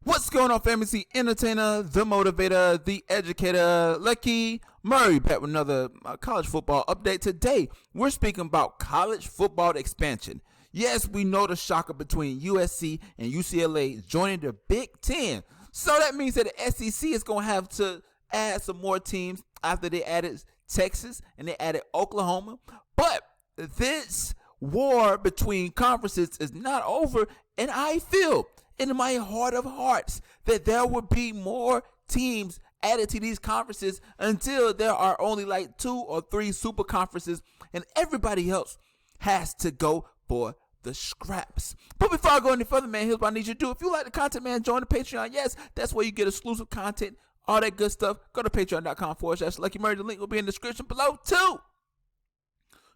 What's going on, fantasy entertainer, the motivator, the educator, Lucky Murray, back with another college football update. Today, we're speaking about college football expansion. Yes, we know the shocker between USC and UCLA joining the Big Ten. So that means that the SEC is going to have to add some more teams after they added Texas and they added Oklahoma. But this war between conferences is not over, and I feel in my heart of hearts that there will be more teams added to these conferences until there are only like 2 or 3 super conferences and everybody else has to go for the scraps. But before I go any further, man, here's what I need you to do. If you like the content, man, join the Patreon. Yes, that's where you get exclusive content, all that good stuff. Go to patreon.com/Lucky Murray. The link will be in the description below too.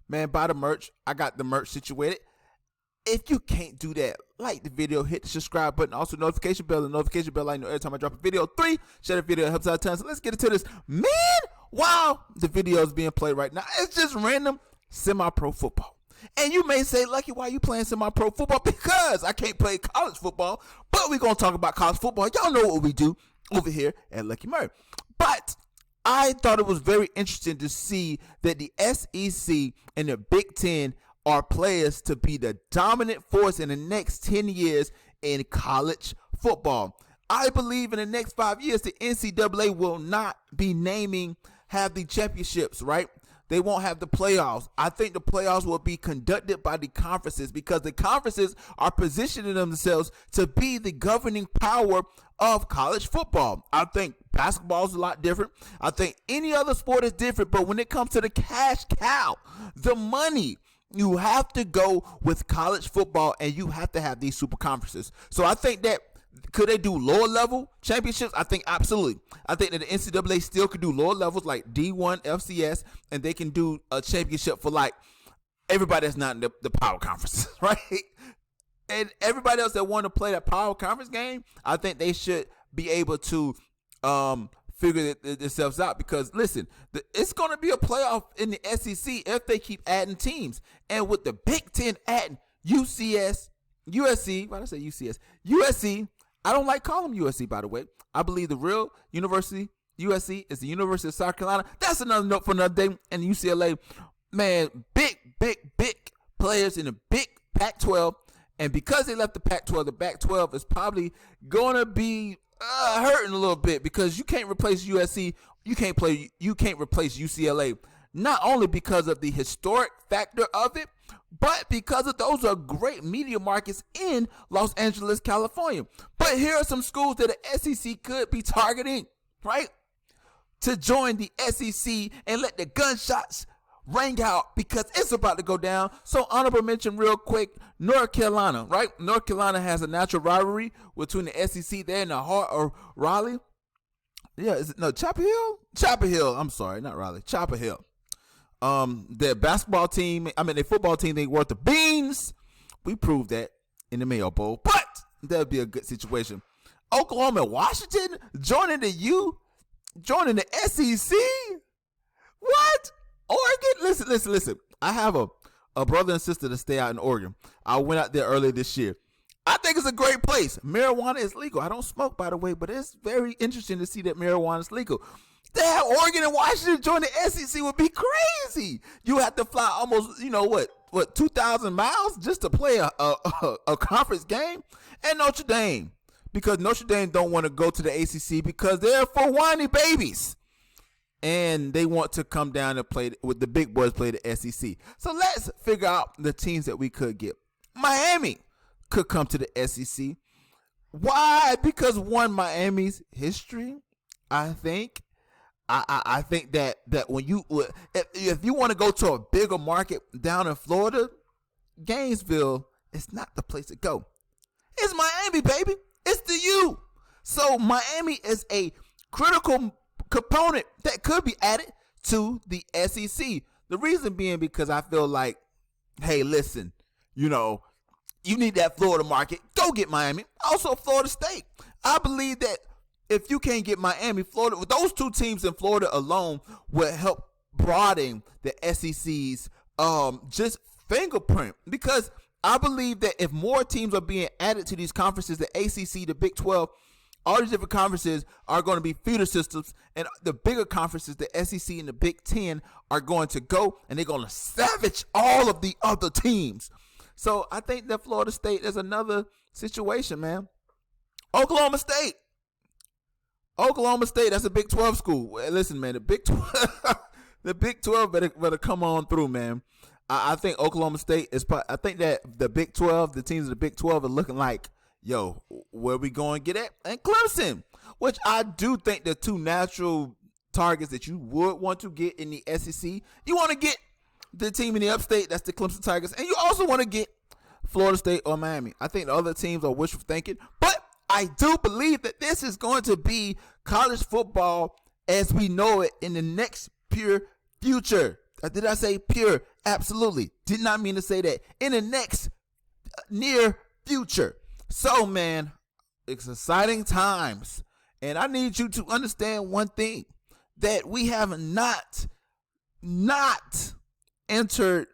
Man, buy the merch. I got the merch situated. If you can't do that, like the video, hit the subscribe button, also notification bell. The notification bell, I know every time I drop a video. 3, share the video, it helps out a ton. So let's get into this. Man, while the video is being played right now, it's just random semi-pro football. And you may say, Lucky, why are you playing semi-pro football? Because I can't play college football, but we're going to talk about college football. Y'all know what we do over here at Lucky Murray. But I thought it was very interesting to see that the SEC and the Big Ten are players to be the dominant force in the next 10 years in college football. I believe in the next 5 years, the NCAA will not be have the championships, right? They won't have the playoffs. I think the playoffs will be conducted by the conferences because the conferences are positioning themselves to be the governing power of college football. I think basketball is a lot different. I think any other sport is different, but when it comes to the cash cow, the money, you have to go with college football, and you have to have these super conferences. So I think that, could they do lower level championships? I think absolutely. I think that the NCAA still could do lower levels like D1, FCS, and they can do a championship for like everybody that's not in the power conferences, right? And everybody else that want to play that power conference game, I think they should be able to figure themselves out, because listen, it's going to be a playoff in the SEC if they keep adding teams. And with the Big Ten adding USC, why did I say UCS? USC, I don't like calling them USC, by the way. I believe the real university, USC, is the University of South Carolina. That's another note for another day. And UCLA, man, big players in the big Pac-12. And because they left the Pac-12, the Pac-12 is probably going to be hurting a little bit, because you can't replace USC, you can't replace UCLA, not only because of the historic factor of it, but because of those are great media markets in Los Angeles, California. But here are some schools that the SEC could be targeting, right, to join the SEC and let the gunshots ring out, because it's about to go down. So honorable mention real quick, North Carolina, right? North Carolina has a natural rivalry between the SEC. They're in the heart of Raleigh. Yeah, Chapel Hill? Chapel Hill. I'm sorry, not Raleigh. Chapel Hill. Their football team, they worth the beans. We proved that in the Mayo Bowl, but that'd be a good situation. Oklahoma and Washington joining the SEC? What? Oregon? Listen. I have a brother and sister that stay out in Oregon. I went out there earlier this year. I think it's a great place. Marijuana is legal. I don't smoke, by the way, but it's very interesting to see that marijuana is legal. To have Oregon and Washington join the SEC would be crazy. You have to fly almost, 2,000 miles just to play a conference game. And Notre Dame, because Notre Dame don't want to go to the ACC because they're for whiny babies. And they want to come down and play with the big boys, play the SEC. So let's figure out the teams that we could get. Miami could come to the SEC. Why? Because one, Miami's history. I think that when if you want to go to a bigger market down in Florida, Gainesville is not the place to go. It's Miami, baby. It's the U. So Miami is a critical component that could be added to the SEC. The reason being because I feel like, hey, listen, you need that Florida market. Go get Miami. Also, Florida State. I believe that if you can't get Miami, Florida, with those 2 teams in Florida alone will help broaden the SEC's just fingerprint. Because I believe that if more teams are being added to these conferences, the ACC, the Big 12, All these different conferences are going to be feeder systems, and the bigger conferences, the SEC and the Big Ten, are going to go, and they're going to savage all of the other teams. So I think that Florida State is another situation, man. Oklahoma State, that's a Big 12 school. Listen, man, the Big 12, the Big 12 better come on through, man. I think Oklahoma State is. I think that the Big 12, the teams of the Big 12 are looking like, yo, where we going to get at? And Clemson, which I do think the two natural targets that you would want to get in the SEC. You want to get the team in the upstate, that's the Clemson Tigers, and you also want to get Florida State or Miami. I think the other teams are wishful thinking, but I do believe that this is going to be college football as we know it in the next pure future. Did I say pure? Absolutely. Did not mean to say that. In the next near future. So, man, it's exciting times. And I need you to understand one thing, that we have not entered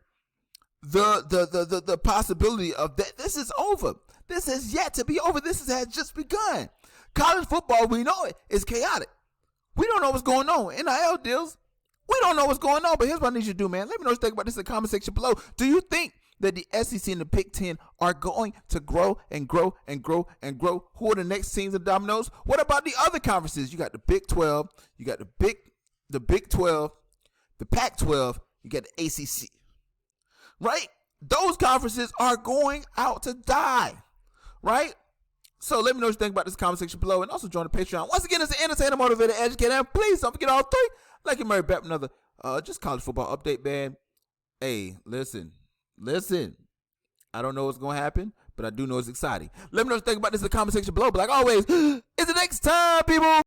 the possibility of that this is over. This is yet to be over. This has just begun. College football, we know it, is chaotic. We don't know what's going on. NIL deals, we don't know what's going on. But here's what I need you to do, man. Let me know what you think about this in the comment section below. Do you think that the SEC and the Big Ten are going to grow and grow and grow and grow? Who are the next teams of dominoes? What about the other conferences? You got the Big 12, you got the Big 12, the Pac-12, you got the ACC. Right? Those conferences are going out to die. Right? So let me know what you think about this comment section below, and also join the Patreon. Once again, it's an entertainer, motivator, educator, and please don't forget all three. Like and Murray back with another just college football update, man. Hey, listen. I don't know what's going to happen, but I do know it's exciting. Let me know what you think about this in the comment section below. But like always, it's the next time, people.